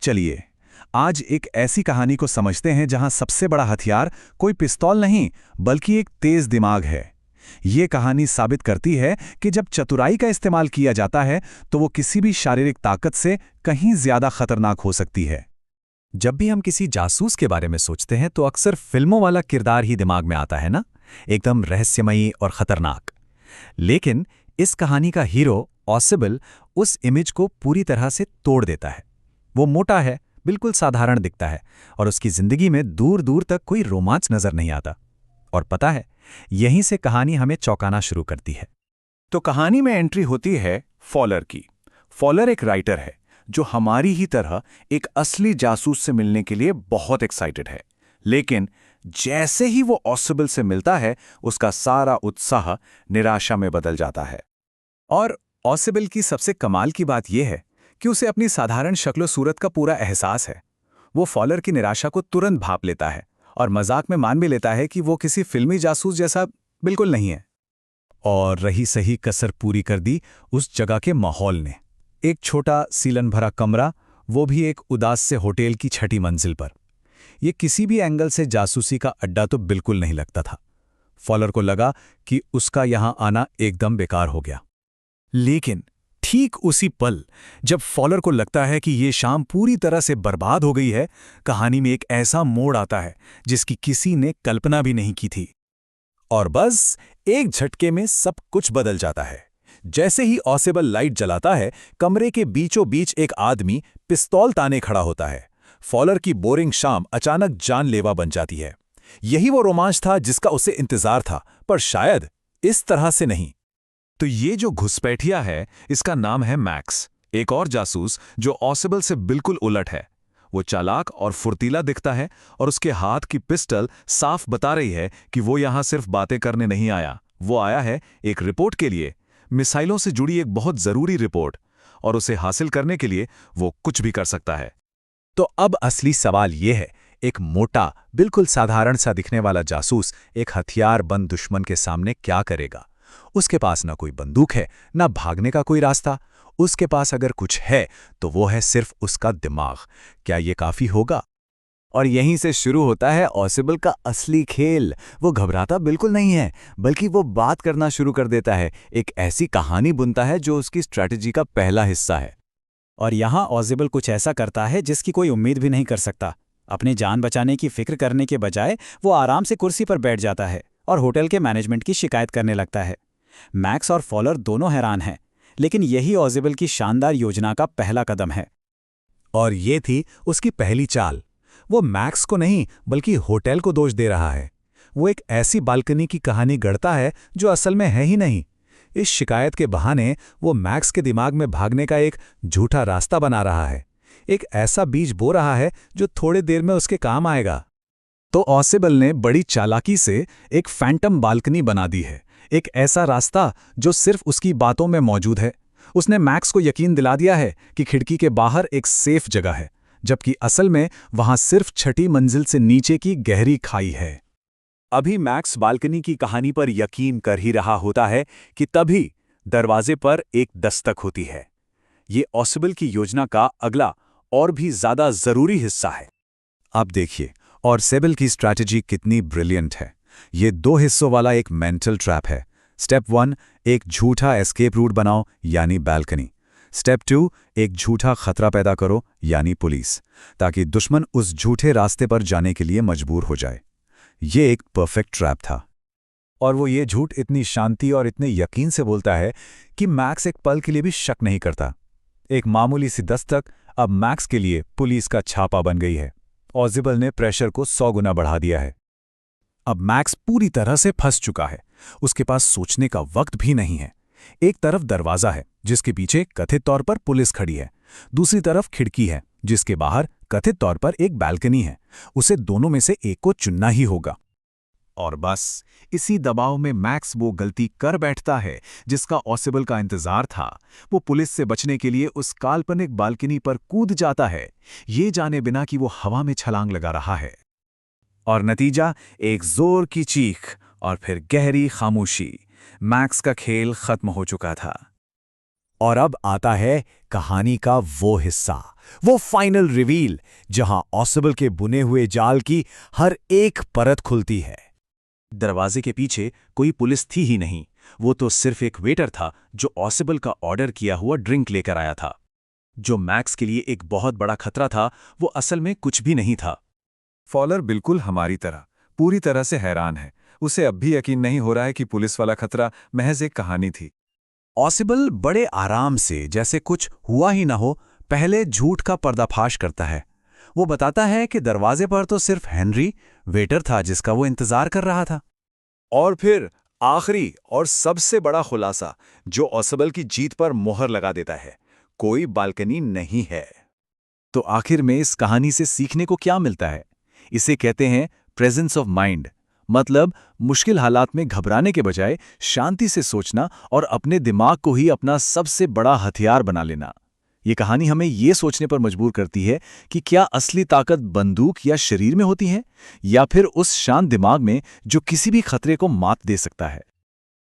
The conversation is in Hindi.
चलिए आज एक ऐसी कहानी को समझते हैं जहां सबसे बड़ा हथियार कोई पिस्तौल नहीं बल्कि एक तेज दिमाग है। ये कहानी साबित करती है कि जब चतुराई का इस्तेमाल किया जाता है तो वो किसी भी शारीरिक ताकत से कहीं ज्यादा खतरनाक हो सकती है। जब भी हम किसी जासूस के बारे में सोचते हैं तो अक्सर फिल्मों वाला किरदार ही दिमाग में आता है ना, एकदम रहस्यमयी और खतरनाक। लेकिन इस कहानी का हीरो ऑसिबल उस इमेज को पूरी तरह से तोड़ देता है। वो मोटा है, बिल्कुल साधारण दिखता है और उसकी जिंदगी में दूर दूर तक कोई रोमांच नजर नहीं आता। और पता है, यहीं से कहानी हमें चौंकाना शुरू करती है। तो कहानी में एंट्री होती है फॉलर की। फॉलर एक राइटर है जो हमारी ही तरह एक असली जासूस से मिलने के लिए बहुत एक्साइटेड है। लेकिन जैसे ही वो ऑसिबल से मिलता है उसका सारा उत्साह निराशा में बदल जाता है। और ऑसिबल की सबसे कमाल की बात यह है कि उसे अपनी साधारण शक्लो सूरत का पूरा एहसास है। वो फॉलर की निराशा को तुरंत भांप लेता है और मजाक में मान भी लेता है कि वो किसी फिल्मी जासूस जैसा बिल्कुल नहीं है। और रही सही कसर पूरी कर दी उस जगह के माहौल ने। एक छोटा सीलन भरा कमरा, वो भी एक उदास से होटल की छठी मंजिल पर। ये किसी भी एंगल से जासूसी का अड्डा तो बिल्कुल नहीं लगता था। फॉलर को लगा कि उसका यहां आना एकदम बेकार हो गया। लेकिन ठीक उसी पल जब फॉलर को लगता है कि ये शाम पूरी तरह से बर्बाद हो गई है, कहानी में एक ऐसा मोड़ आता है जिसकी किसी ने कल्पना भी नहीं की थी। और बस एक झटके में सब कुछ बदल जाता है। जैसे ही ऑसिबल लाइट जलाता है, कमरे के बीचों बीच एक आदमी पिस्तौल ताने खड़ा होता है। फॉलर की बोरिंग शाम अचानक जानलेवा बन जाती है। यही वो रोमांच था जिसका उसे इंतजार था, पर शायद इस तरह से नहीं। तो ये जो घुसपैठिया है, इसका नाम है मैक्स, एक और जासूस जो ऑसिबल से बिल्कुल उलट है। वो चालाक और फुर्तीला दिखता है और उसके हाथ की पिस्टल साफ बता रही है कि वो यहां सिर्फ बातें करने नहीं आया, वो आया है एक रिपोर्ट के लिए, मिसाइलों से जुड़ी एक बहुत जरूरी रिपोर्ट, और उसे हासिल करने के लिए वो कुछ भी कर सकता है। तो अब असली सवाल यह है, एक मोटा, बिल्कुल साधारण सा दिखने वाला जासूस एक हथियारबंद दुश्मन के सामने क्या करेगा? उसके पास ना कोई बंदूक है, ना भागने का कोई रास्ता। उसके पास अगर कुछ है तो वो है सिर्फ उसका दिमाग। क्या ये काफी होगा? और यहीं से शुरू होता है ऑसिबल का असली खेल। वो घबराता बिल्कुल नहीं है, बल्कि वो बात करना शुरू कर देता है, एक ऐसी कहानी बुनता है जो उसकी स्ट्रैटेजी का पहला हिस्सा है। और यहाँ ऑसिबल कुछ ऐसा करता है जिसकी कोई उम्मीद भी नहीं कर सकता। अपनी जान बचाने की फिक्र करने के बजाय वो आराम से कुर्सी पर बैठ जाता है और होटल के मैनेजमेंट की शिकायत करने लगता है। मैक्स और फॉलर दोनों हैरान हैं, लेकिन यही ऑसिबल की शानदार योजना का पहला कदम है। और ये थी उसकी पहली चाल। वो मैक्स को नहीं बल्कि होटल को दोष दे रहा है। वो एक ऐसी बालकनी की कहानी गढ़ता है जो असल में है ही नहीं। इस शिकायत के बहाने वो मैक्स के दिमाग में भागने का एक झूठा रास्ता बना रहा है, एक ऐसा बीज बो रहा है जो थोड़े देर में उसके काम आएगा। तो ऑसिबल ने बड़ी चालाकी से एक फैंटम बालकनी बना दी है, एक ऐसा रास्ता जो सिर्फ उसकी बातों में मौजूद है। उसने मैक्स को यकीन दिला दिया है कि खिड़की के बाहर एक सेफ जगह है, जबकि असल में वहां सिर्फ छठी मंजिल से नीचे की गहरी खाई है। अभी मैक्स बालकनी की कहानी पर यकीन कर ही रहा होता है कि तभी दरवाजे पर एक दस्तक होती है। ये ऑसिबल की योजना का अगला और भी ज्यादा जरूरी हिस्सा है। अब देखिए ऑसिबल की स्ट्रैटेजी कितनी ब्रिलियंट है। ये 2 हिस्सों वाला एक मेंटल ट्रैप है। स्टेप 1, एक झूठा एस्केप रूट बनाओ यानी बालकनी। स्टेप 2, एक झूठा खतरा पैदा करो यानी पुलिस, ताकि दुश्मन उस झूठे रास्ते पर जाने के लिए मजबूर हो जाए। ये एक परफेक्ट ट्रैप था। और वो ये झूठ इतनी शांति और इतने यकीन से बोलता है कि मैक्स एक पल के लिए भी शक नहीं करता। एक मामूली सी दस्तक अब मैक्स के लिए पुलिस का छापा बन गई है। ऑसिबल ने प्रेशर को 100 गुना बढ़ा दिया है। अब मैक्स पूरी तरह से फंस चुका है। उसके पास सोचने का वक्त भी नहीं है। एक तरफ दरवाजा है जिसके पीछे कथित तौर पर पुलिस खड़ी है, दूसरी तरफ खिड़की है जिसके बाहर कथित तौर पर एक बालकनी है। उसे दोनों में से एक को चुनना ही होगा। और बस इसी दबाव में मैक्स वो गलती कर बैठता है जिसका ऑसिबल का इंतजार था। वो पुलिस से बचने के लिए उस काल्पनिक बालकनी पर कूद जाता है, ये जाने बिना कि वो हवा में छलांग लगा रहा है। और नतीजा एक जोर की चीख और फिर गहरी खामोशी। मैक्स का खेल खत्म हो चुका था। और अब आता है कहानी का वो हिस्सा, वो फाइनल रिवील, जहां ऑसिबल के बुने हुए जाल की हर एक परत खुलती है। दरवाजे के पीछे कोई पुलिस थी ही नहीं, वो तो सिर्फ एक वेटर था जो ऑसिबल का ऑर्डर किया हुआ ड्रिंक लेकर आया था। जो मैक्स के लिए एक बहुत बड़ा खतरा था, वो असल में कुछ भी नहीं था। फॉलर बिल्कुल हमारी तरह पूरी तरह से हैरान है। उसे अब भी यकीन नहीं हो रहा है कि पुलिस वाला खतरा महज एक कहानी थी। ऑसिबल बड़े आराम से, जैसे कुछ हुआ ही ना हो, पहले झूठ का पर्दाफाश करता है। वो बताता है कि दरवाजे पर तो सिर्फ हेनरी वेटर था जिसका वो इंतजार कर रहा था। और फिर आखिरी और सबसे बड़ा खुलासा जो ऑसिबल की जीत पर मोहर लगा देता है, कोई बालकनी नहीं है। तो आखिर में इस कहानी से सीखने को क्या मिलता है? इसे कहते हैं प्रेजेंस ऑफ माइंड, मतलब मुश्किल हालात में घबराने के बजाय शांति से सोचना और अपने दिमाग को ही अपना सबसे बड़ा हथियार बना लेना। ये कहानी हमें ये सोचने पर मजबूर करती है कि क्या असली ताकत बंदूक या शरीर में होती है, या फिर उस शांत दिमाग में जो किसी भी खतरे को मात दे सकता है।